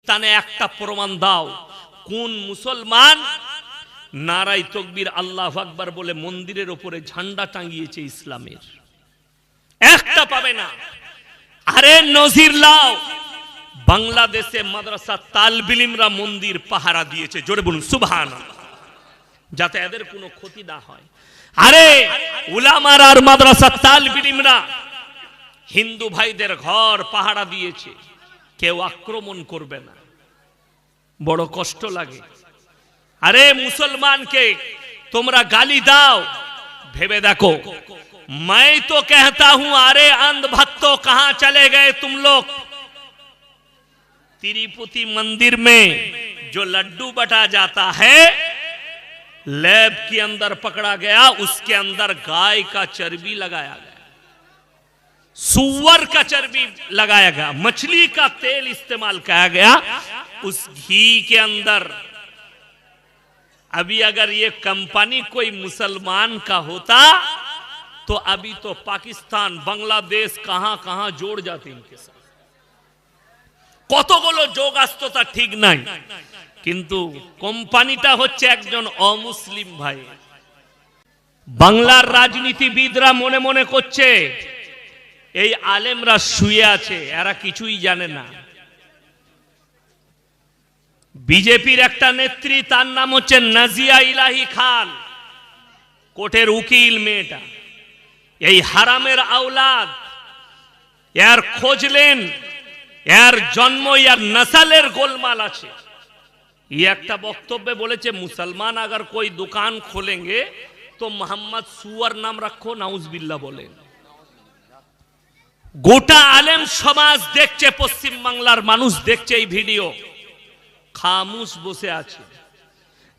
তানে একটা প্রমাণ দাও কোন মুসলমান নারাই তাকবীর আল্লাহু আকবার বলে মন্দিরের উপরে ঝান্ডা টাঙিয়েছে ইসলামের? একটা পাবে না। আরে নজির লাও, বাংলাদেশে মাদ্রাসা তালবিল ইলমরা মন্দির পাহারা দিয়েছে, জোরে বলুন সুবহানাল্লাহ, যাতে এদের কোনো ক্ষতি না হয়। আরে উলামারা আর মাদ্রাসা তালবিল ইলমরা হিন্দু ভাইদের ঘর পাহারা দিয়েছে, কেউ আক্রমণ করবে না। বড় কষ্ট লাগে। আরে মুসলমানকে তোমরা গালি দাও, ভেবে দেখো। मैं तो कहता हूं अरे अंध भक्तों कहां चले गए तुम लोग? तिरुपति मंदिर में जो लड्डू बटा जाता है लैब के अंदर पकड़ा गया, उसके अंदर गाय का चर्बी लगाया गया, सुअर का चर्बी लगाया गया, मछली का तेल इस्तेमाल किया गया उस घी के अंदर। अभी अगर ये कंपनी कोई मुसलमान का होता तो अभी तो पाकिस्तान बांग्लादेश कहां कहां जोड़ जाते इनके साथ। কতগুলো যোগ আসতো তা ঠিক নাই, কিন্তু কোম্পানিটা হচ্ছে একজন অমুসলিম ভাই। বাংলার রাজনীতিবিদরা মনে মনে করছে এই আলেমরা শুয়ে আছে, এরা কিছুই জানে না। বিজেপির একটা নেত্রী, তার নাম হচ্ছে নাজিয়া ইলাহি খান, কোর্টের উকিল মেয়েটা। এই হারামের আওলাদ, এর খোঁজলেন, এর জন্ম এর নসলের গোলমাল আছে। ये একটা বক্তব্যে বলেছে মুসলমান अगर कोई दुकान खोलेंगे तो मोहम्मद सुअर नाम रखो, नाउजुबिल्लाह বলেন। গোটা আলেম সমাজ দেখছে, পশ্চিম বাংলার মানুষ দেখছে এই ভিডিও, খামুশ বসে আছে।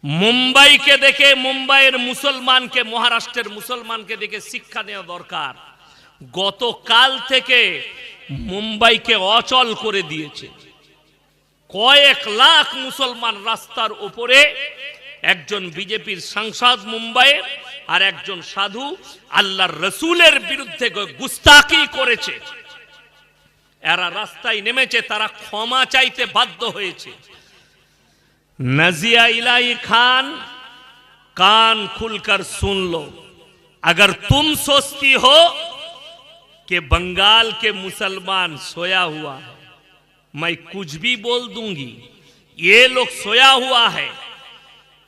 মুম্বাইকে দেখে, মুম্বাইয়ের মুসলমানকে, মহারাষ্ট্রের মুসলমানকে দেখে শিক্ষা নেওয়া দরকার। গতকাল থেকে মুম্বাইকে অচল করে দিয়েছে। কয়েক লাখ মুসলমান রাস্তার উপরে, একজন বিজেপির সাংসদ মুম্বাইয়ের আর একজন সাধু আল্লাহর রসুলের বিরুদ্ধে গুস্তাখি করেছে। এরা রাস্তায় নেমেছে, তারা ক্ষমা চাইতে বাধ্য হয়েছে। नजिया इलाही खान, कान खुलकर सुन लो, अगर तुम सोचती हो कि बंगाल के मुसलमान सोया हुआ है, मैं कुछ भी बोल दूंगी, ये लोग सोया हुआ है,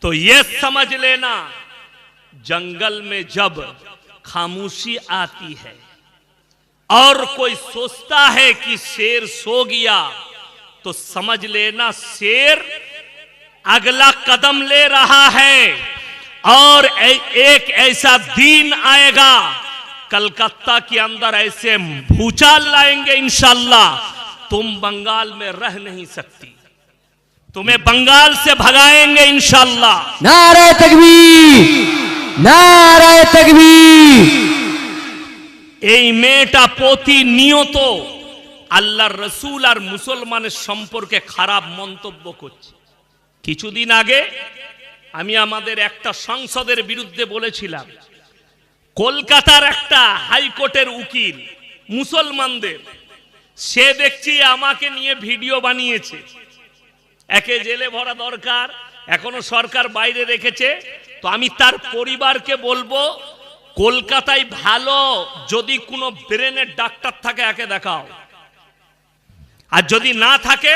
तो ये समझ लेना जंगल में जब खामोशी आती है और कोई सोचता है कि शेर सो गया, तो समझ लेना शेर अगला कदम ले रहा है और एक ऐसा दिन आएगा, कलकत्ता के अंदर ऐसे भूचाल लाएंगे इंशाअल्लाह, तुम बंगाल में रह नहीं सकती, तुम्हें बंगाल से भगाएंगे इंशाअल्लाह। नारे तकबीर, नारे तकबीर। এই মেয়েটা প্রতিনিয়ত আল্লাহর রাসূল আর মুসলমানের সম্পর্কে খারাপ মন্তব্য করছে। কিছুদিন আগে আমি আমাদের একটা সংসদের বিরুদ্ধে বলেছিলাম, কলকাতার একটা হাইকোর্টের উকিল মুসলমানদের, সে দেখছি আমাকে নিয়ে ভিডিও বানিয়েছে। একে জেলে ভরা দরকার, এখনো সরকার বাইরে রেখেছে। তো আমি তার পরিবারকে বলবো, কলকাতায় ভালো যদি কোনো ব্রেনের ডাক্তার থাকে একে দেখাও, আর যদি না থাকে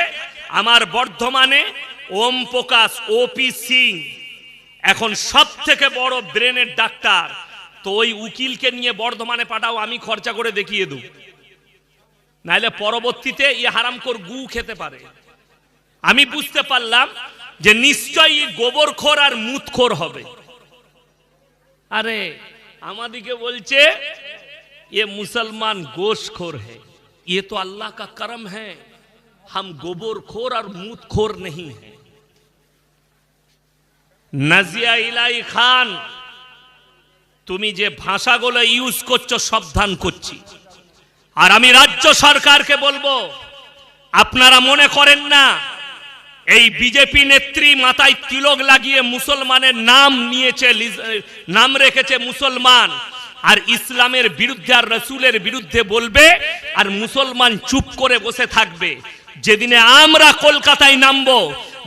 আমার বর্ধমানে ওম প্রকাশ ওপি সিং এখন সব থেকে বড় ব্রেনের ডাক্তার, তো ওই উকিলকে নিয়ে বর্ধমানে পাঠাও, আমি খরচা করে দেখিয়ে দেব, নাহলে পরবর্তীতে এই হারামখোর গু খেতে পারে। আমি বুঝতে পারলাম যে নিশ্চয়ই গোবরখোর আর মুতখোর হবে। আরে আমাদিকে বলছে ये मुसलमान गोश्तखोर है, ये तो अल्लाह का करम है, हम गोबरखोर और मूतखोर नहीं है। নাজিয়া ইলাহি খান, তুমি যে ভাষাগুলো ইউজ করছো সাবধান করছি। আর আমি রাজ্য সরকারকে বলবো, আপনারা মনে করেন না এই বিজেপি নেত্রী মাথায় তিলক লাগিয়ে মুসলমানের নাম নিয়েছে, নাম রেখেছে মুসলমান, আর ইসলামের বিরুদ্ধে আর রাসূলের বিরুদ্ধে বলবে আর মুসলমান চুপ করে বসে থাকবে। যেদিনে আমরা কলকাতায় নামবো,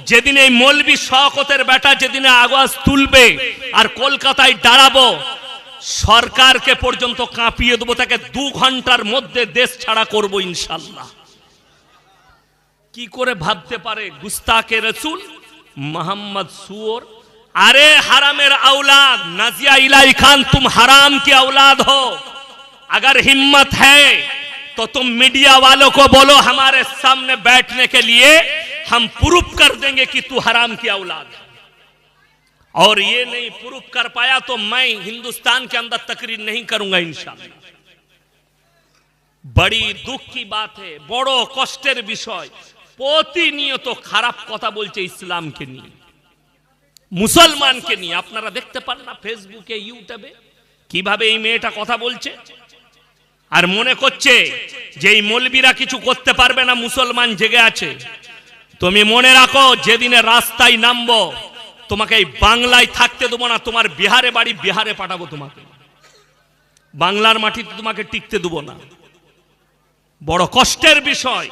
যেদিন এই মৌলবি শওকতের বেটা যেদিনে আওয়াজ তুলবে আর কলকাতায় দাঁড়াবো, সরকারকে পর্যন্ত কাঁপিয়ে দেবো, তাকে 2 ঘন্টার মধ্যে দেশ ছাড়া করব ইনশাল্লাহ। কি করে ভাবতে পারে গুস্তাকে রসুল মোহাম্মদ সুর। अरे हरामेर औलाद नाजिया इलाही खान, तुम हराम की औलाद हो। अगर हिम्मत है तो तुम मीडिया वालों को बोलो हमारे सामने बैठने के लिए, हम प्रूफ कर देंगे कि तू हराम की औलाद है। और ये नहीं प्रूफ कर पाया तो मैं हिंदुस्तान के अंदर तकरीर नहीं करूंगा इंशाअल्लाह। बड़ी दुख की बात है, बड़ो कष्टेर विषय, প্রতিনিয়ত খারাপ কথা বলছে ইসলামকে নিয়ে, মুসলমানকে নিয়ে। আপনারা দেখতে পান না ফেসবুকে, ইউটিউবে কিভাবে এই মেয়েটা কথা বলছে, আর মনে করছে যে এই মৌলবীরা কিছু করতে পারবে না, মুসলমান জেগে আছে। তুমি মনে রাখো, যেদিনে রাস্তায় নামবো তোমাকে এই বাংলায় থাকতে দেবো না, তোমার বিহারে বাড়ি, বিহারে পাঠাবো তোমাকে, বাংলার মাটিতে তোমাকে টিকতে দেবো না। বড় কষ্টের বিষয়,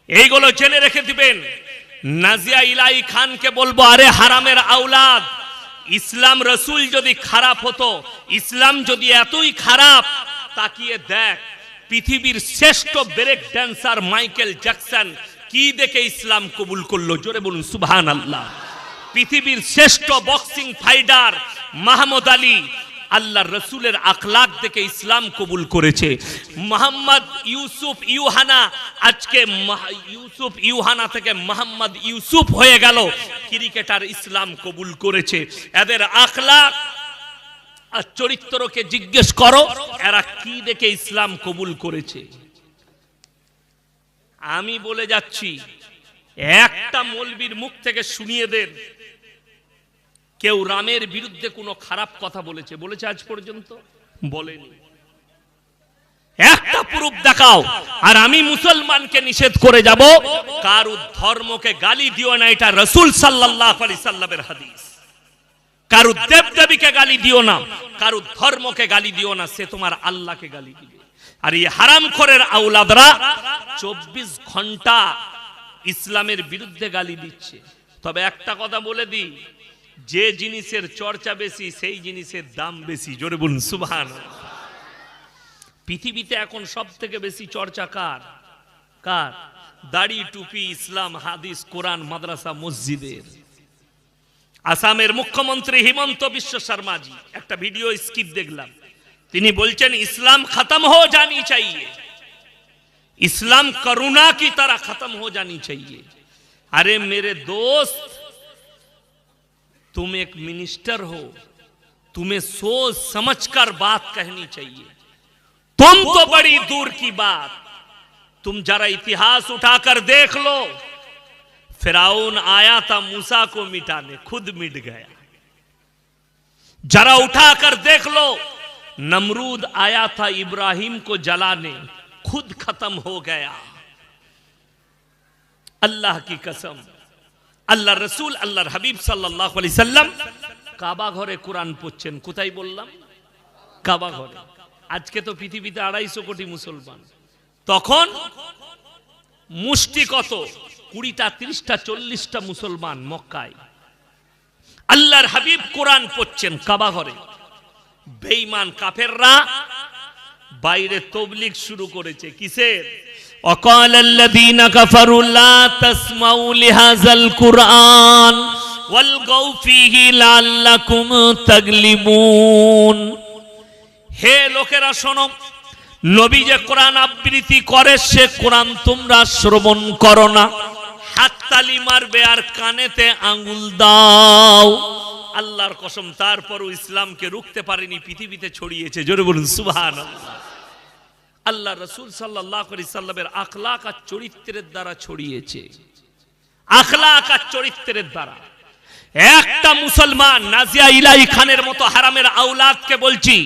এইগুলো জেনে রেখে দিবেন। নাজিয়া ইলাহি খানকে বলবো, আরে হারামের আওলাদ, ইসলাম রসুল যদি খারাপ হতো, ইসলাম যদি এতই খারাপ, তাকিয়ে দেখ পৃথিবীর শ্রেষ্ঠ ব্রেক ড্যান্সার মাইকেল জ্যাকসন কি দেখে ইসলাম কবুল করলো, জোরে বলুন সুবহানাল্লাহ। পৃথিবীর শ্রেষ্ঠ বক্সিং ফাইটার মাহমুদ আলী আল্লাহর রসুলের আখলাক দেখে ইসলাম কবুল করেছে। মোহাম্মদ ইউসুফ ইউহানা, আজকে ইউসুফ ইউহানা থেকে মোহাম্মদ ইউসুফ হয়ে গেল, ক্রিকেটার ইসলাম কবুল করেছে। এদের আখলাক আর চরিত্রকে জিজ্ঞেস করো, এরা কি দেখে ইসলাম কবুল করেছে। আমি বলে যাচ্ছি, একটা মৌলবীর মুখ থেকে শুনিয়ে দেন কেউ রামের বিরুদ্ধে কোনো খারাপ কথা বলেছে? বলেছে আজ পর্যন্ত? বলেনি। একটা প্রুফ দেখাও, আর আমি মুসলমানকে নিষেধ করে যাব, কারো ধর্মকে গালি দিও না, এটা রাসূল সাল্লাল্লাহু আলাইহি সাল্লামের হাদিস। কারো দেবদেবীকে গালি দিও না, কারো ধর্মকে গালি দিও না, সে তোমার আল্লাহকে গালি দিবে। আর এই হারামখোরের আওলাদরা 24 ঘন্টা ইসলামের বিরুদ্ধে গালি দিচ্ছে। তবে একটা কথা বলে দিই, যে জিনিসের চর্চা বেশি সেই জিনিসের দাম বেশি, জোরে বলুন সুবহানাল্লাহ। পৃথিবীতে এখন সব থেকে বেশি চর্চা কার? কার? দাড়ি, টুপি, ইসলাম, হাদিস, কোরআন, মাদ্রাসা, মসজিদের। আসামের মুখ্যমন্ত্রী হিমন্ত বিশ্ব শর্মাজি একটা ভিডিও স্কিপ দেখলাম, তিনি বলছেন ইসলাম খতম হো জানি চাইয়ে, इस्लाम करुणा की तरह खत्म हो जानी चाहिए। अरे मेरे दोस्त, तुम एक मिनिस्टर हो, तुम्हें सोच समझकर बात कहनी चाहिए। तुम तो बड़ी दूर की बात, तुम जरा इतिहास उठाकर देख लो, फिरौन आया था मूसा को मिटाने, खुद मिट गया। जरा उठाकर देख लो, नमरूद आया था इब्राहिम को जलाने, खुद खत्म हो गया। अल्लाह की कसम, अल्लाह रसूल अल्लाहर हबीब सल्लल्लाहु अलैहि वसल्लम কাবা ঘরে কোরআন পড়ছেন। কোথায় বললাম? কাবা ঘরে। আজকে তো পৃথিবীতে 250 কোটি মুসলমান, তখন মুষ্টি কত? 20টা 30টা 40টা মুসলমান মক্কায়। আল্লাহর হাবিব কোরআন পড়ছেন কাবা ঘরে। বেঈমান কাফেররা বাইরে তবলিগ শুরু করেছে, কিসের? وقال الذين كفروا لا تسمعوا لهذا القرآن والغوا فيه لعلكم تغلبون। হে লোকেরা শোনো, নবী যে কোরআন আবৃত্তি করে সে কোরআন তোমরা শ্রবণ করো না, হাততালি মারবে আর কানেতে আঙ্গুল দাও। আল্লাহর কসম, তারপরও ইসলামকে রুখতে পারেনি, পৃথিবীতে ছড়িয়েছে। জোরে বলুন সুবহানাল্লাহ। আল্লাহ রাসূল সাল্লাল্লাহু আলাইহি সাল্লামের আখলাক আর চরিত্রের দ্বারা ছড়িয়েছে, আখলাক আর চরিত্রের দ্বারা। একটা মুসলমান নাজিয়া ইলাহি খানের মতো হারামের আওলাদকে বলছি,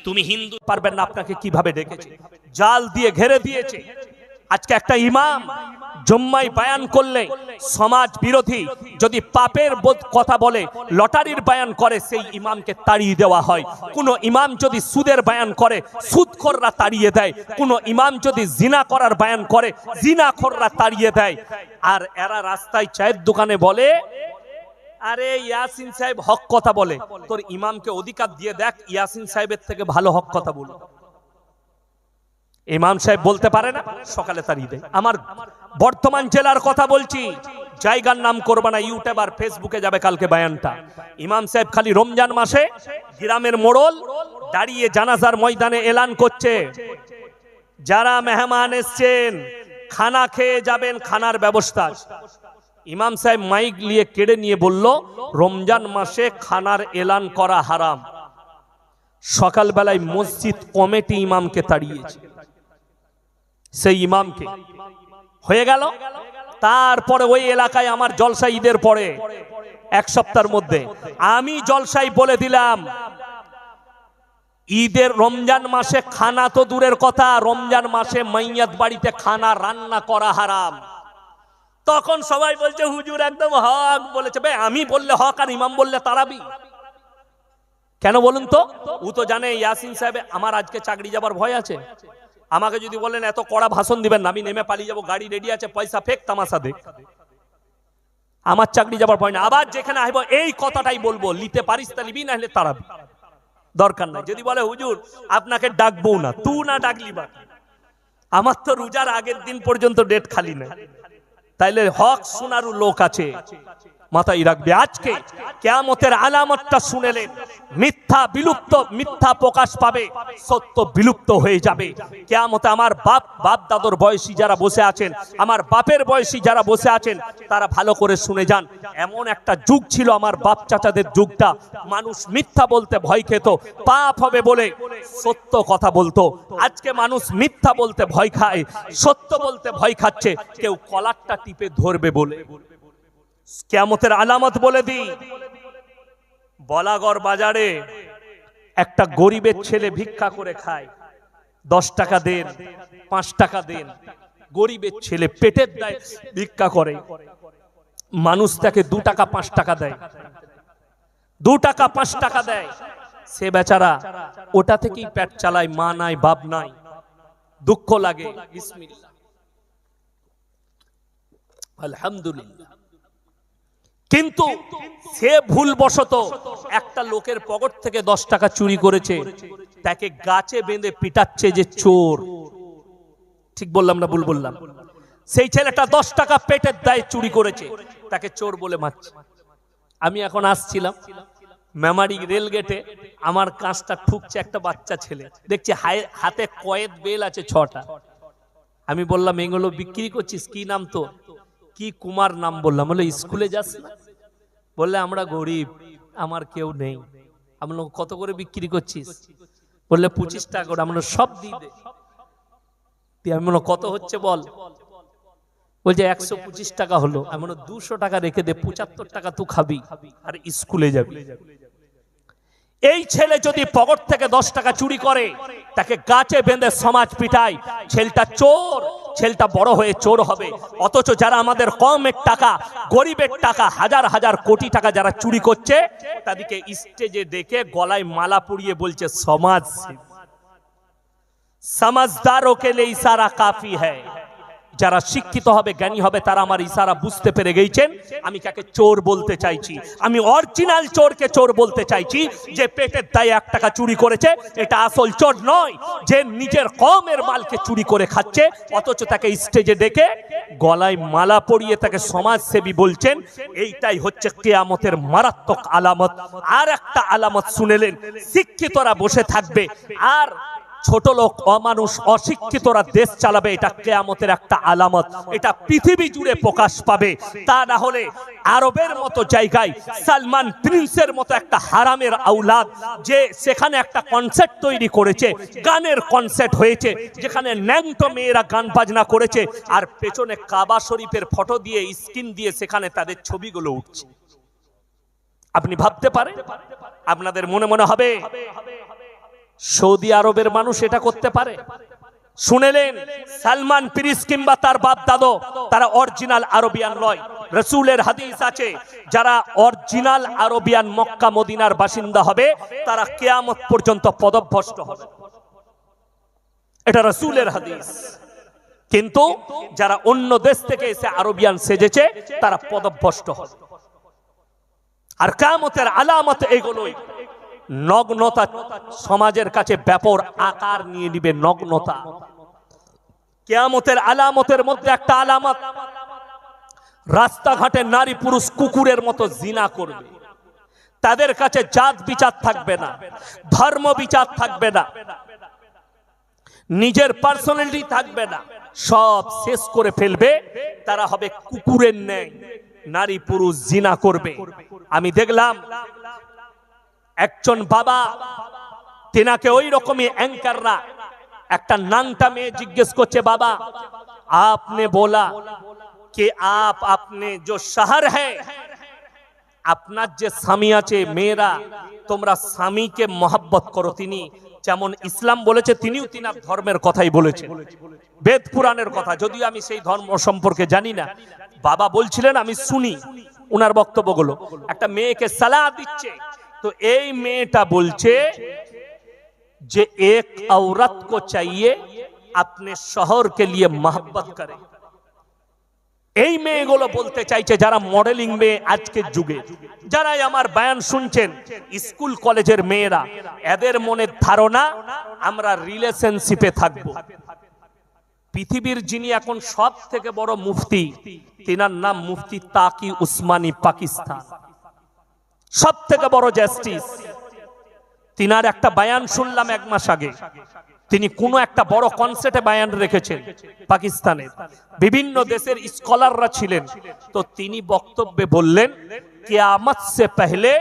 তুমি হিন্দু পারবেন না, আপনাকে কিভাবে ডেকেছে, জাল দিয়ে ঘেরে দিয়েছে। আজকে একটা ইমাম জুম্মায় বায়ান করলে সমাজ বিরোধী যদি পাপের কথা বলে, লটারির বায়ান করে, সেই ইমামকে তাড়িয়ে দেওয়া হয়। কোন ইমাম যদি সুদের বায়ান করে, সুদখোররা তাড়িয়ে দেয়। কোন ইমাম যদি জিনা করার বায়ান করে, জিনাখোররা তাড়িয়ে দেয়। আর এরা রাস্তায় চায়ের দোকানে বলে, আরে ইয়াসিন সাহেব হক কথা বলে। তোর ইমামকে অধিকার দিয়ে দেখ, ইয়াসিন সাহেবের থেকে ভালো হক কথা বলো। ইমাম সাহেব বলতে পারে না, সকালে তাড়িয়ে দেয়। আমার বর্তমান জেলার কথা বলছি, জায়গার নাম করবে না, ইউটিউব আর ফেসবুকে যাবে কালকে বায়ানটা। ইমাম সাহেব খালি রমজান মাসে গ্রামের মোড়ল দাঁড়িয়ে জানাজার ময়দানে এলান করছে, যারা মেহমান এসছেন খানা খেয়ে যাবেন, খানার ব্যবস্থা। ইমাম সাহেব মাইক নিয়ে কেড়ে নিয়ে বলল, রমজান মাসে খানার এলান করা হারাম। সকালবেলায় মসজিদ কমিটি ইমামকে তাড়িয়েছে। সেই ইমামকে হয়ে গেল। তারপরে ওই এলাকায় আমার জলসা ঈদের পরে এক সপ্তাহের মধ্যে আমি জলসাই বলে দিলাম, ঈদের রমজান মাসে খানা তো দূরের কথা, রমজান মাসে মাইয়াত বাড়িতে খানা রান্না করা হারাম। তখন সবাই বলছে হুজুর একদম হক বলেছে। ভাই আমি বললে হক আর ইমাম বললে তারাবি কেন বলুন তো? ও তো জানে ইয়াসিন সাহেব আমার আজকে চাকরি যাবার ভয় আছে। আমাকে যদি বলেন এত কড়া ভাষণ দিবেন না, আমি নেমে পালিয়ে যাবো, গাড়ি রেডি আছে, পয়সা ফেক, তামাশা দেখ। আমার চাকরি যাবার ভয় না। আবার যেখানে আসবো এই কথাটাই বলবো, লিতে পারিস তা লিবি, না হলে তারাবি, দরকার নাই। যদি বলে হুজুর আপনাকে ডাকবো না, তুই না ডাকলি বা, আমার তো রোজার আগের দিন পর্যন্ত ডেট খালি না। তাইলে হক শোনারও লোক আছে, মাথায় রাখবে। আজকে কিয়ামতের আলামতটা শুনেলেন, মিথ্যা বিলুপ্ত, মিথ্যা প্রকাশ পাবে, সত্য বিলুপ্ত হয়ে যাবে। কিয়ামতে আমার বাপ দাদুর বয়সী যারা বসে আছেন, আমার বাপের বয়সী যারা বসে আছেন, তারা ভালো করে শুনে যান। এমন একটা যুগ ছিল আমার বাপ চাচাদের যুগটা, মানুষ মিথ্যা বলতে ভয় খেত, পাপ হবে বলে সত্য কথা বলতো। আজকে মানুষ মিথ্যা বলতে ভয় খায়, সত্য বলতে ভয় খাচ্ছে, কেউ কলারটা টিপে ধরবে বলে। কিয়ামতের আলামত বলে দিই, বলাগড় বাজারে একটা গরিবের ছেলে ভিক্ষা করে খায়, 10 টাকা দেন, 5 টাকা দেন। গরিবের ছেলে পেটের দায়ে ভিক্ষা করে, মানুষ তাকে 2 টাকা 5 টাকা দেয়, 2 টাকা 5 টাকা দেয়। সে বেচারা ওটা থেকেই পেট চালায়, মা নাই বাপ নাই, দুঃখ লাগে। বিসমিল্লাহ, আলহামদুলিল্লাহ। কিন্তু সে ভুলবশত একটা লোকের পকেট থেকে 10 টাকা চুরি করেছে, তাকে গাছে বেঁধে পিটাচ্ছে যে চোর। ঠিক বললাম না ভুল বললাম? সেই ছেলেটা 10 টাকা পেটের দায়ে চুরি করেছে, তাকে চোর বলে মারছে। আমি এখন আসছিলাম মেমারি রেল গেটে, আমার কাঁচটা ঠুকছে একটা বাচ্চা ছেলে, দেখছি হাতে কয়েদ বেল আছে 6টা। আমি বললাম এগুলো বিক্রি করছিস? কি নাম তো? কি কুমার নাম বললাম। বলে স্কুলে যাস না? বললে আমরা গরিব, আমার কেউ নেই। আমি বললাম কত করে বিক্রি করছিস? বললে 25 টাকা করে। আমরা সব দিয়ে দে। আমি বললাম কত হচ্ছে বল? বলছে 125 টাকা হলো। আমি বললাম 200 টাকা রেখে দে, 75 টাকা তুই খাবি আর স্কুলে যাবি। এই ছেলে যদি পকেট থেকে 10 টাকা চুরি করে, তাকে গাছে বেঁধে সমাজ পিটায়, ছেলেটা চোর, ছেলেটা বড় হয়ে চোর হবে। অথচ যারা আমাদের কমের টাকা, গরিবের টাকা, হাজার হাজার কোটি টাকা যারা চুরি করছে, তাদেরকে স্টেজে ডেকে গলায় মালা পরিয়ে বলছে সমাজ। समझदारों के लिए इशारा काफी है। যারা শিক্ষিত হবে, জ্ঞানী হবে, তারা আমার ইশারা বুঝতে পেরে গেছেন আমি কাকে চোর বলতে চাইছি। আমি অরিজিনাল চোরকে চোর বলতে চাইছি, যে পেটের দায়ে 1 টাকা চুরি করেছে, এটা আসল চোর নয়। যে নিজের কওমের মালকে চুরি করে খাচ্ছে, অথচ তাকে স্টেজে ডেকে গলায় মালা পরিয়ে তাকে সমাজসেবী বলছেন, এইটাই হচ্ছে কিয়ামতের মারাত্মক আলামত। আর একটা আলামত শুনেলেন, শিক্ষিতরা বসে থাকবে আর ছোট লোক, অমানুষ, অশিক্ষিতরা দেশ চালাবে, এটা কিয়ামতের একটা আলামত। এটা পৃথিবী জুড়ে প্রকাশ পাবে। তা না হলে আরবের মতো জায়গায় সালমান প্রিন্সের মতো একটা হারামের আউলাদ, যে সেখানে একটা কনসার্ট তৈরি করেছে, গানের কনসার্ট হয়েছে, যেখানে ন্যাংটো মেয়েরা গান বাজনা করেছে, আর পেছনে কাবা শরীফের ফটো দিয়ে, স্ক্রিন দিয়ে সেখানে তাদের ছবিগুলো উঠছে। আপনি ভাবতে পারেন, আপনাদের মনে মনে হবে সৌদি আরবের মানুষ এটা করতে পারে? শুনেলেন সালমান পিরিস কিংবা তার বাপ দাদো তারা অরিজিনাল আরবিয়ান নয়। রাসূলের হাদিস আছে যারা অরিজিনাল আরবিয়ান মক্কা মদিনার বাসিন্দা হবে তারা কিয়ামত পর্যন্ত পদভ্রষ্ট হবে, এটা রাসূলের হাদিস। কিন্তু যারা অন্য দেশ থেকে এসে আরবিয়ান সেজেছে তারা পদভ্রষ্ট হবে। আর কিয়ামতের আলামত এগুলোই। নগ্নতা সমাজের কাছে ব্যাপক আকার নিয়ে নিবে। নগ্নতা কিয়ামতের আলামতের মধ্যে একটা আলামত, রাস্তাঘাটে নারী পুরুষ কুকুরের মতো জিনা করবে। তাদের কাছে জাত বিচার থাকবে না, ধর্ম বিচার থাকবে না, নিজের পার্সোনালিটি থাকবে না, সব শেষ করে ফেলবে। তারা হবে কুকুরের ন্যায়, নারী পুরুষ জিনা করবে। আমি দেখলাম একজন বাবা, তেনাকে ওই রকমই অ্যাঙ্কাররা একটা নাংটা মেয়ে জিজ্ঞেস করছে, বাবা आपने बोला कि आप अपने जो शहर है আপনার যে স্বামী আছে মেয়েরা তোমরা স্বামীকে মহব্বত করো। তিনি যেমন ইসলাম বলেছে তিনিও তিনার ধর্মের কথাই বলেছেন, বেদ পুরাণের কথা, যদিও আমি সেই ধর্ম সম্পর্কে জানি না। বাবা বলছিলেন, আমি শুনি উনার বক্তব্যগুলো। একটা মেয়েকে সালাহ দিচ্ছে, তো এই মেয়েটা বলছে যে এক औरत को चाहिए अपने शौहर के लिए मोहब्बत करे। এই মেয়েগুলো বলতে চাইছে যারা মডেলিং মেয়ে আজকের যুগে, যারাই আমার বয়ান শুনছেন স্কুল কলেজের মেয়েরা, এদের মনের ধারণা আমরা রিলেশনশিপে থাকবো। পৃথিবীর যিনি এখন সব থেকে বড় মুফতি, তিনার নাম মুফতি তাকি উসমানী, পাকিস্তান সব থেকে বড় জাস্টিস। তিনার একটা বয়ান শুনলাম এক মাস আগে, তিনি কোন একটা বড় কনসার্টে বয়ান রেখেছেন পাকিস্তানের, বিভিন্ন দেশের স্কলাররা ছিলেন। তো তিনি বক্তব্যে বললেন কিয়ামত সে পহলে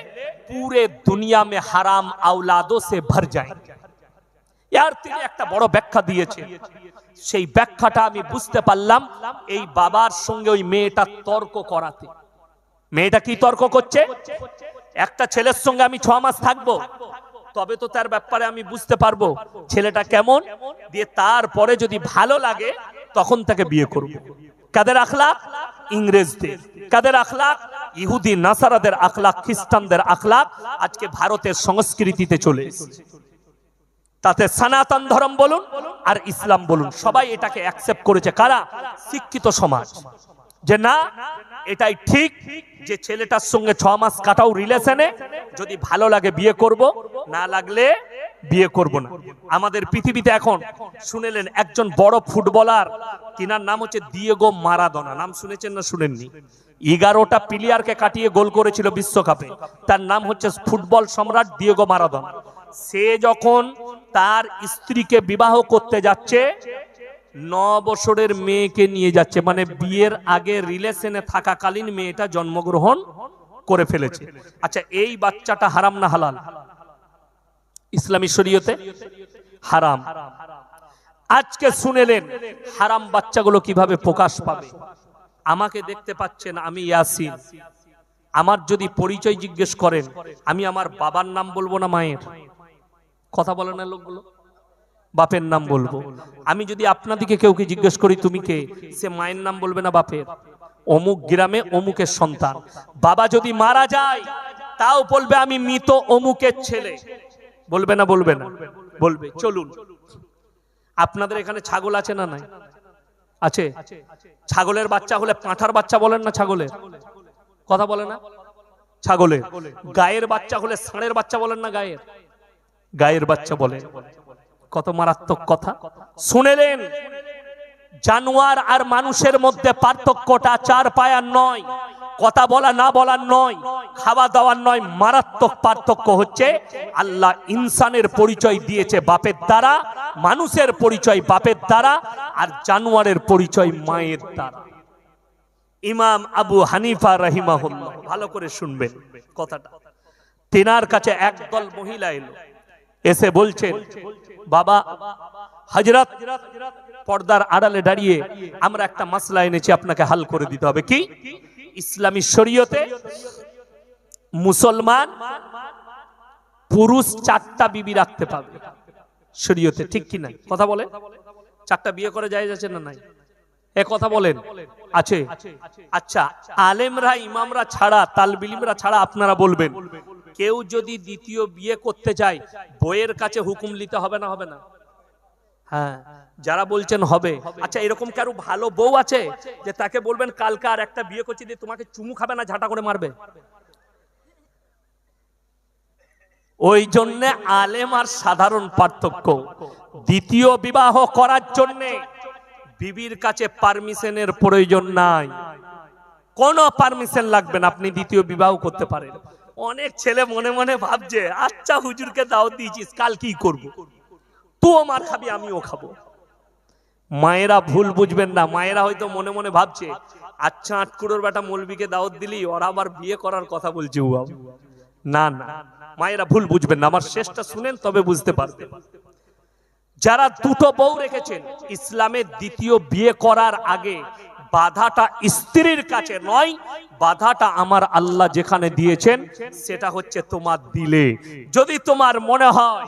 পুরে দুনিয়া মে হারাম আওলাদো সে ভর যায়। यार তিনি একটা বড় ব্যাখ্যা দিয়েছেন, সেই ব্যাখ্যাটা আমি বুঝতে পারলাম এই বাবার সঙ্গে ওই মেয়েটা তর্ক করাতে। মেয়েটা কি তর্ক করছে, একটা ছেলের সঙ্গে আমি 6 মাস থাকবো তবে তো তার ব্যাপারে আমি বুঝতে পারবো ছেলেটা কেমন, দিয়ে তারপরে যদি ভালো লাগে তখন তাকে বিয়ে করব। কাদের আখলাক? ইংরেজদের। কাদের আখলাক? ইহুদি নাসারাদের আখলাক, খ্রিস্টানদের আখলাক আজকে ভারতের সংস্কৃতিতে চলে এসেছে। তাতে সনাতন ধর্ম বলুন আর ইসলাম বলুন, সবাই এটাকে অ্যাকসেপ্ট করেছে। কারা? শিক্ষিত সমাজ, যে না এটাই ঠিক, যে ছেলেটার সঙ্গে 6 মাস কাটাও রিলেশনে, যদি ভালো লাগে বিয়ে করব, না লাগলে বিয়ে করব না। আমাদের পৃথিবীতে এখন শুনেলেন একজন বড় ফুটবলার, তিনার নাম হচ্ছে দিয়েগো মারাদোনা। নাম শুনেছেন না শুনেননি? 11টা প্লেয়ারকে কাটিয়ে গোল করেছিল বিশ্বকাপে। তার নাম হচ্ছে ফুটবল সম্রাট দিয়েগো মারাদোনা। সে যখন তার স্ত্রীকে বিবাহ করতে যাচ্ছে 9 বছরের মেয়েকে নিয়ে যাচ্ছে, মানে বিয়ের আগে রিলেশনে থাকাকালীন মেয়েটা জন্মগ্রহণ করে ফেলেছে। আচ্ছা এই বাচ্চাটা হারাম না হালাল? ইসলামী শরীয়তে হারাম। আজকে শুনেলেন হারাম বাচ্চাগুলো কিভাবে প্রকাশ পাবে। আমাকে দেখতে পাচ্ছেন, আমি ইয়াসিন, আমার যদি পরিচয় জিজ্ঞেস করেন আমি আমার বাবার নাম বলবো না মায়ের? কথা বলে না লোকগুলো? বাপের নাম বলবো। আমি যদি আপনাদেরকে কেউকে জিজ্ঞেস করি তুমি কে, সে মায়ের নাম বলবে না বাপের? অমুক গ্রামে অমুকের সন্তান। বাবা যদি মারা যায় তাও বলবে আমি মৃত অমুকের ছেলে, বলবে না? বলবে না? বলবে। চলুন, আপনাদের এখানে ছাগল আছে না নাই? আছে। ছাগলের বাচ্চা হলে পাঁঠার বাচ্চা বলেন না ছাগলের? কথা বলে না? ছাগলের। গায়ের বাচ্চা হলে ষাঁড়ের বাচ্চা বলেন না? গায়ের গায়ের বাচ্চা বলে। কত মারাত্মক কথা শুনেলেন। জানোয়ার আর মানুষের মধ্যে পার্থক্যটা 4 পায়ার নয়, কথা বলা না বলার নয়, খাওয়া দাওয়ার নয়। মারাত্মক পার্থক্য হচ্ছে আল্লাহ ইনসানের পরিচয় দিয়েছে বাপের দ্বারা, মানুষের পরিচয় বাপের দ্বারা, আর জানোয়ারের পরিচয় মায়ের দ্বারা। ইমাম আবু হানিফা রাহিমাহুল্লাহ, ভালো করে শুনবেন কথাটা। তিনার কাছে একদল মহিলা এলো, এসে বলছেন বাবা হযরত, পর্দার আড়ালে দাঁড়িয়ে আমরা একটা মাসলা এনেছি, আপনাকে হাল করে দিতে হবে। কি? ইসলামী শরীয়তে মুসলমান পুরুষ 4টা বিবি রাখতে পারবে শরীয়তে, ঠিক কি না? কথা বলে চারটা বিয়ে করে যায় যাচ্ছে না নাই? এ কথা বলেন আছে? আচ্ছা, আলেমরা ইমামরা ছাড়া, তালবিলিমরা ছাড়া আপনারা বলবেন, কেউ যদি দ্বিতীয় বিয়ে করতে চায় বইয়ের কাছে হুকুম নিতে হবে না? হবে না? হ্যাঁ, যারা বলছেন হবে, আচ্ছা এরকম কারো ভালো বউ আছে যে তাকে বলবেন কালকে আর একটা বিয়ে করছি দিয়ে তোমাকে চুমু খাবে না, ঝাঁটা করে মারবে? ওই জন্য আলেম আর সাধারণ পার্থক্য। দ্বিতীয় বিবাহ করার জন্য বিবির কাছে পারমিশনের প্রয়োজন নাই, কোনো পারমিশন লাগবে না, আপনি দ্বিতীয় বিবাহ করতে পারেন। অনেক ছেলে মনে মনে ভাবছে, আচ্ছা হুজুরকে দাওয়াত দিয়েছিস, কাল কি করব? তুইও মার খাবি আমিও খাবো। মায়েরা ভুল বুঝবেন না, মায়েরা হয়তো মনে মনে ভাবছে, আচ্ছা আটকুড়োর বেটা মৌলবীকে দাওয়াত দিলি, ওরা আবার বিয়ে করার কথা বলছে। না না, মায়েরা ভুল বুঝবেন না, আমার শেষটা শুনেন তবে বুঝতে পারবেন। যারা দুটো বউ রেখেছেন, ইসলামের দ্বিতীয় বিয়ে করার আগে বাধাটা স্ত্রীর কাছে নয়, বাধাটা আমার আল্লাহ যেখানে দিয়েছেন সেটা হচ্ছে তোমার দিলে। যদি তোমার মনে হয়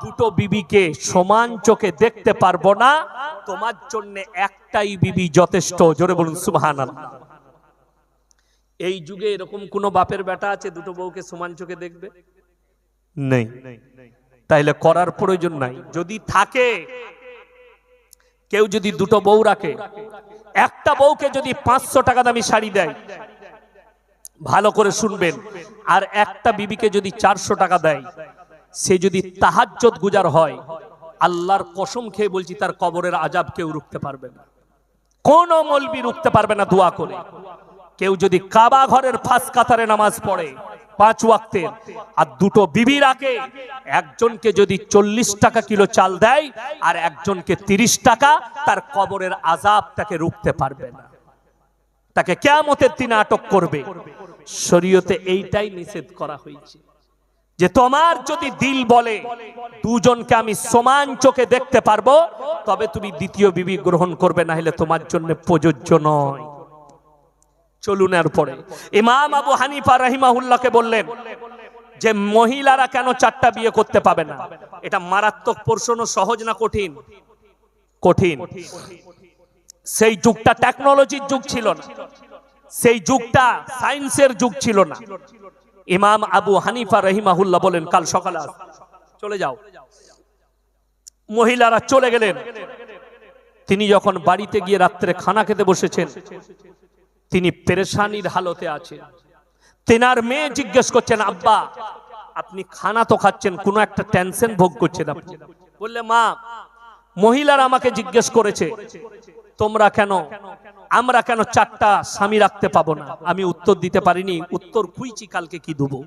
দুটো বিবিকে সমান চোখে দেখতে পারবো না, তোমার জন্য একটাই বিবি যথেষ্ট। জোরে বলুন সুবহানাল্লাহ। এই যুগে এরকম কোন বাপের বেটা আছে দুটো বউকে সমান চোখে দেখবে? নেই। তাইলে করার প্রয়োজন নাই। যদি থাকে, কেউ যদি দুটো বউ রাখে, একটা বউকে যদি 500 টাকা দামি শাড়ি দেয়, ভালো করে শুনবেন, আর একটা বিবিকে যদি 400 টাকা দেয়, সে যদি তাহাজ্জুদ গুজার হয়, আল্লাহর কসম খেয়ে বলছি তার কবরের আযাব কেউ রুখতে পারবে না, কোন মৌলবি রুখতে পারবে না দোয়া করে। কেউ যদি কাবা ঘরের ফাঁস কাতারে নামাজ পড়ে 5 ওয়াক্তের, আর দুটো বিবি রাখে, একজনকে যদি 40 টাকা কিলো চাল দেয় আর একজনকে 30 টাকা, তার কবরের আযাব তাকে রুখতে পারবে না, তাকে কিয়ামতের দিনে আটক করবে। শরীয়তে এইটাই নিষেধ করা হয়েছে যে তোমার যদি দিল বলে দুজনকে আমি সমান চোখে দেখতে পারবো, তবে তুমি দ্বিতীয় বিবি গ্রহণ করবে, না হলে তোমার জন্য প্রযোজ্য নয়। চলুন এরপরে ইমাম আবু হানিফা রাহিমাহুল্লাহকে বললেন যে মহিলারা কেন 4টা বিয়ে করতে পাবে না? এটা মারাত্মক প্রশ্ন, সহজ না কঠিন? কঠিন। সেই যুগটা টেকনোলজির যুগ ছিল না, সেই যুগটা সায়েন্সের যুগ ছিল না। ইমাম আবু হানিফা রাহিমাহুল্লাহ বলেন কাল সকালে চলে যাও। মহিলারা চলে গেলেন। তিনি যখন বাড়িতে গিয়ে রাত্রে খানা খেতে বসেছেন, তিনি পেরেশানির হালতে আছেন। তেনার মেয়ে জিজ্ঞেস করছেন, আব্বা আপনি খানা তো খাচ্ছেন, কোন একটা টেনশন ভোগ করছেন আপনি? বললে, মা মহিলারা আমাকে জিজ্ঞেস করেছে তোমরা কেন, আমরা কেন 4টা স্বামী রাখতে পাবো না? আমি উত্তর দিতে পারিনি, উত্তর খুঁজছি কালকে কি দেবো।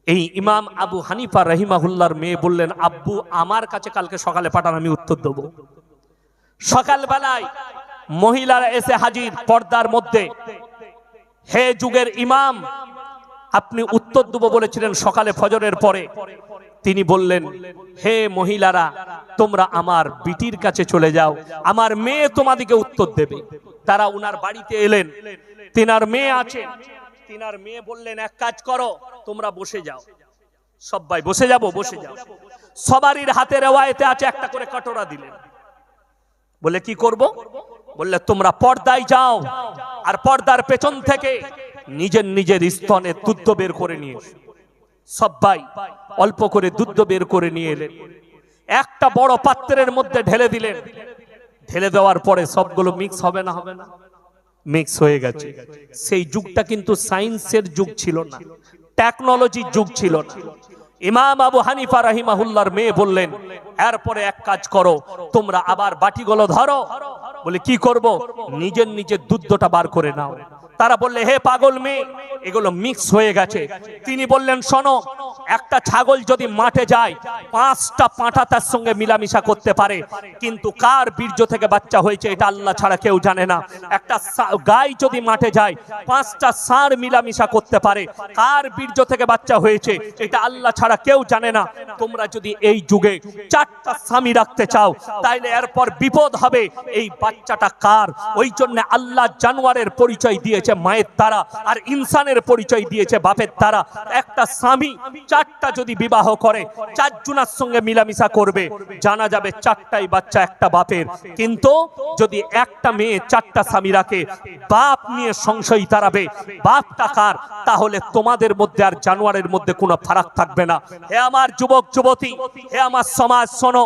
এই ইমাম আবু হানিফা রাহিমাহুল্লাহর মেয়ে বললেন, আব্বু আমার কাছে কালকে সকালে পাঠান, আমি উত্তর দেবো। সকালবেলায় মহিলারা এসে হাজির পর্দার মধ্যে। হে যুগের ইমাম, আপনি উত্তর দেবো বলেছিলেন সকালে ফজরের পরে। তিনি বললেন, হে মহিলারা তোমরা আমার বিটির কাছে চলে যাও, আমার মেয়ে তোমাদেরকে উত্তর দেবে। তারা উনার বাড়িতে এলেন, তিনার মেয়ে আছে। তিনার মেয়ে বললেন, এক কাজ করো, তোমরা বসে যাও। সবাই বসে যাবো, বসে যাও। সবারই হাতে রেওয়ায়েতে আছে একটা করে কটোরা দিলেন। বলে কি করব? বললে তোমরা পর্দায় যাও, আর পর্দার পেছন থেকে নিজের নিজের স্তনে দুধ বের করে নিয়ে এসো। সবাই অল্প করে দুধ বের করে নিয়ে এলেন, একটা বড় পাত্রের মধ্যে ঢেলে দিলেন। ঢেলে দেওয়ার পরে সবগুলো মিক্স হবে না? হবে না? মিক্স হয়ে গেছে। সেই যুগটা কিন্তু সায়েন্সের যুগ ছিল না, টেকনোলজির যুগ ছিল না। ইমাম আবু হানিফা রাহিমাহুল্লাহর মেয়ে বললেন, এরপরে এক কাজ করো, তোমরা আবার বাটিগুলো ধরো। বলে কি করব? নিজের নিজের দুধটা বার করে নাও। তারা বললে, হে পাগল মেয়ে, এগুলো মিক্স হয়ে গেছে। তিনি বললেন, শোনো, একটা ছাগল যদি মাঠে যায় 5টা পাঁঠা তার সঙ্গে মিলামিশা করতে পারে, কিন্তু কার বীর্য থেকে বাচ্চা হয়েছে এটা আল্লাহ ছাড়া কেউ জানে না। একটা গাই যদি মাঠে যায় 5টা ষাঁড় মিলামিশা করতে পারে, কার বীর্য থেকে বাচ্চা হয়েছে এটা আল্লাহ ছাড়া কেউ জানে না। তোমরা যদি এই যুগে 4টা স্বামী রাখতে চাও, তাইলে এরপর বিপদ হবে, এই বাচ্চাটা কার? ওই জন্য আল্লাহ জানোয়ারের পরিচয় দিয়েছে মায়ের দ্বারা, আর ইনসানের পরিচয় দিয়েছে বাপের দ্বারা। একটা স্বামী চারটা যদি বিবাহ করে, চারজনের সঙ্গে মিলামিশা করবে, জানা যাবে চারটাই বাচ্চা একটা বাপের। কিন্তু যদি একটা মেয়ে চারটা স্বামী রাখে, বাপ নিয়ে সংশয় তাড়াবে, বাপ টাকার, তাহলে তোমাদের মধ্যে আর জানোয়ারের মধ্যে কোনো ফারাক থাকবে না। হে আমার যুবক যুবতী, হে আমার সমাজ, শোনো,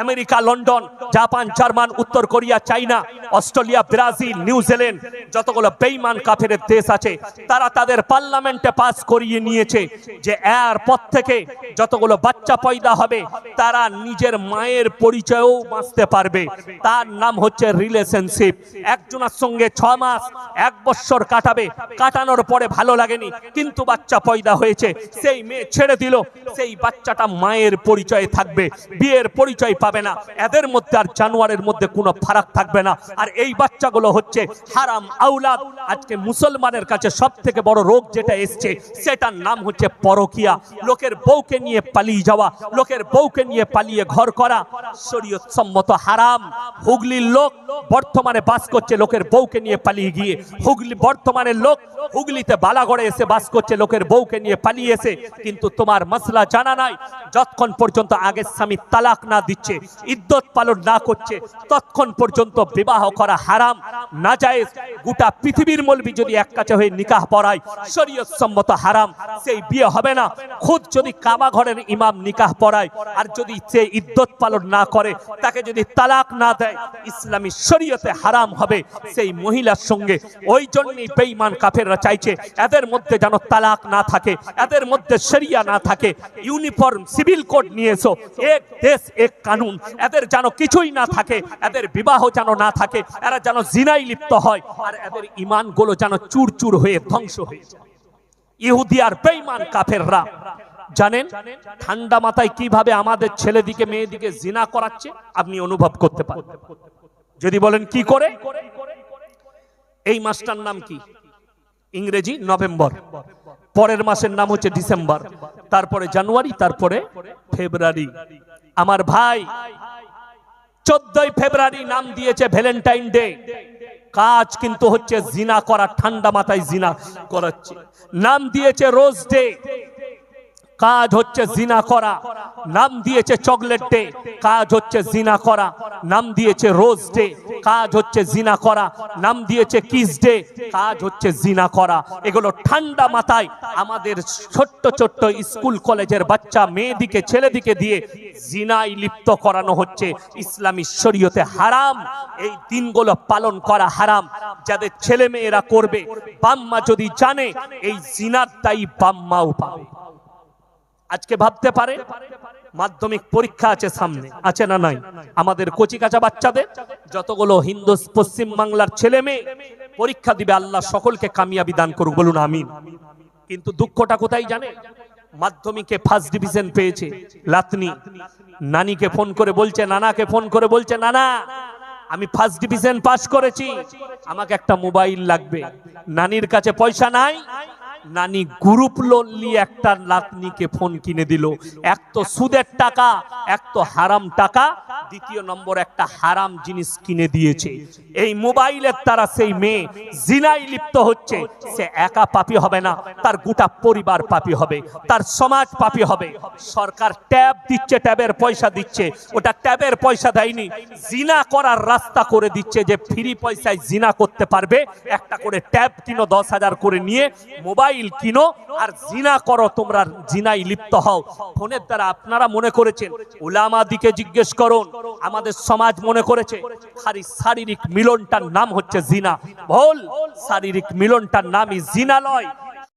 আমেরিকা, লন্ডন, জাপান, জার্মান, উত্তর কোরিয়া, চাইনা, অস্ট্রেলিয়া, ব্রাজিল, নিউজিল্যান্ড, যতগুলো বেঈমান কাফেরের দেশ আছে, তারা তাদের পার্লামেন্টে পাস করিয়ে নিয়েছে যে এর পর থেকে যতগুলো বাচ্চা পয়দা হবে তারা নিজের মায়ের পরিচয়ও বাঁচতে পারবে। তার নাম হচ্ছে রিলেশনশিপ। একজনের সঙ্গে 6 মাস 1 বছর কাটাবে, কাটানোর পরে ভালো লাগেনি, কিন্তু বাচ্চা পয়দা হয়েছে, সেই মেয়ে ছেড়ে দিল, সেই বাচ্চাটা মায়ের পরিচয়ে থাকবে, বিয়ের পরিচয় পাবে না। এদের মধ্যে আর জানোয়ারের মধ্যে কোনো ফারাক থাকবে না। আর এই বাচ্চাগুলো হচ্ছে হারাম আওলাদ। আজকে মুসলমানের কাছে সব থেকে বড় রোগ যেটা এসছে, সেটার নাম হচ্ছে পরকিয়া। লোকের বউকে নিয়ে পালিয়ে যাওয়া, লোকের বউকে নিয়ে পালিয়ে ঘর করা শরীয়ত সম্মত হারাম। হুগলির লোক বর্তমানে বাস করছে লোকের বউকে নিয়ে পালিয়ে গিয়ে। বর্তমানে লোক হুগলিতে বালাগড়ে এসে বাস করছে লোকের বউকে নিয়ে পালিয়ে এসে। কিন্তু তোমার মসলা জানা নাই, যতক্ষণ পর্যন্ত আগের স্বামী তালাক না দিচ্ছে, ইদ্যত পালন না করছে, ততক্ষণ পর্যন্ত বিবাহ করা হারাম, নাজায়েজ। গোটা পৃথিবীর মৌলবি যদি এক কাছে হয়ে নিকাহ পড়ায়, শরীয়ত সম্মত হারাম, সেই বিয়ে হবে না। খুদ যদি কাবা ঘরের ইমাম নিকাহ পড়ায় আর যদি সে ইদ্যত পালন না করে, তাকে যদি তালাক না দেয়, ইসলামী শরীয়তে হারাম হবে সেই মহিলার সঙ্গে। ওই জন্যই বেঈমান কাফেররা চাইছে এদের মধ্যে যেন তালাক না থাকে, এদের মধ্যে শরিয়া না থাকে। ইউনিফর্ম সিভিল কোড নিয়ে এসো, এক দেশ এক কানুন, এদের যেন কিছুই না থাকে, এদের বিবাহ যেন না থাকে, এরা যেন জিনায় লিপ্ত হয়, আর এদের ঈমানগুলো যেন চুরচুর হয়ে ধ্বংস হয়ে যায়। ইহুদি আর বেঈমান কাফেররা জানেন ঠান্ডা মাথায় কিভাবে আমাদের ছেলেদিকে মেয়েদিকে জিনা করাচ্ছে, আপনি অনুভব করতে পারেন। যদি বলেন কি করে, এই মাসটার নাম কি? ইংরেজি নভেম্বর, পরের মাসের নাম হচ্ছে ডিসেম্বর, তারপরে জানুয়ারি, তারপরে ফেব্রুয়ারি। আমার ভাই 14ই ফেব্রুয়ারি নাম দিয়েছে ভ্যালেন্টাইন ডে। কাজ কিন্তু হচ্ছে জিনা করা, ঠান্ডা মাথায় জিনা করাচ্ছে। নাম দিয়েছে রোজ ডে, কাজ হচ্ছে জিনা করা। নাম দিয়েছে চকলেট ডে, কাজ হচ্ছে জিনা করা। নাম দিয়েছে রোজ ডে, কাজ হচ্ছে জিনা করা। নাম দিয়েছে কিস ডে, কাজ হচ্ছে জিনা করা। এগুলো ঠান্ডা মাথায় আমাদের ছোট্ট ছোট্ট স্কুল কলেজের বাচ্চা মেয়েদিকে ছেলেদিকে দিয়ে জিনায় লিপ্ত করানো হচ্ছে। ইসলামী শরীয়তে হারাম, এই দিনগুলো পালন করা হারাম। যাদের ছেলে মেয়েরা করবে, বাম্মা যদি জানে, এই জিনার দায়ী বাম্মাও পাবে। আজকে ভাবতে পারে মাধ্যমিক পরীক্ষা আছে সামনে, আছে না নাই? আমাদের কচি কাঁচা বাচ্চাদের যতগুলো হিন্দু পশ্চিম বাংলার ছেলে মেয়ে পরীক্ষা দিবে, আল্লাহ সকলকে কামিয়াবি দান করুক, বলুন আমিন। কিন্তু দুঃখটা কোথায় জানে? মাধ্যমিকে ফার্স্ট ডিভিশন পেয়েছে লাতনি, নানিকে ফোন করে বলছে, নানাকে ফোন করে বলছে, নানা আমি ফার্স্ট ডিভিশন পাস করেছি, আমাকে একটা মোবাইল লাগবে। নানির কাছে পয়সা নাই, নানি গ্রুপ লোন নিয়ে একটা লাতনিকে ফোন কিনে দিল। এক তো সুদের টাকা, এক তো হারাম টাকা, দ্বিতীয় নম্বর একটা হারাম জিনিস কিনে দিয়েছে। এই মোবাইলের দ্বারা সেই মেয়ে জিনায় লিপ্ত হচ্ছে। সে একা পাপী হবে না, তার গোটা পরিবার পাপী হবে, তার সমাজ পাপী হবে। সরকার ট্যাব দিচ্ছে, ট্যাবের পয়সা দিচ্ছে, ওটা ট্যাবের পয়সা দেয়নি, জিনা করার রাস্তা করে দিচ্ছে যে ফ্রি পয়সায় জিনা করতে পারবে। একটা করে ট্যাব কিনো, 10,000 করে নিয়ে মোবাইল কিনো আর জিনা করো, তোমরা জিনায় লিপ্ত হও। ফোনের দ্বারা আপনারা মনে করেছেন, উলামা দিকে জিজ্ঞেস করুন, আমাদের সমাজ মনে করেছে খালি শারীরিক মিলনটার নাম হচ্ছে জিনা। ভুল, শারীরিক মিলনটার নামই জিনা নয়।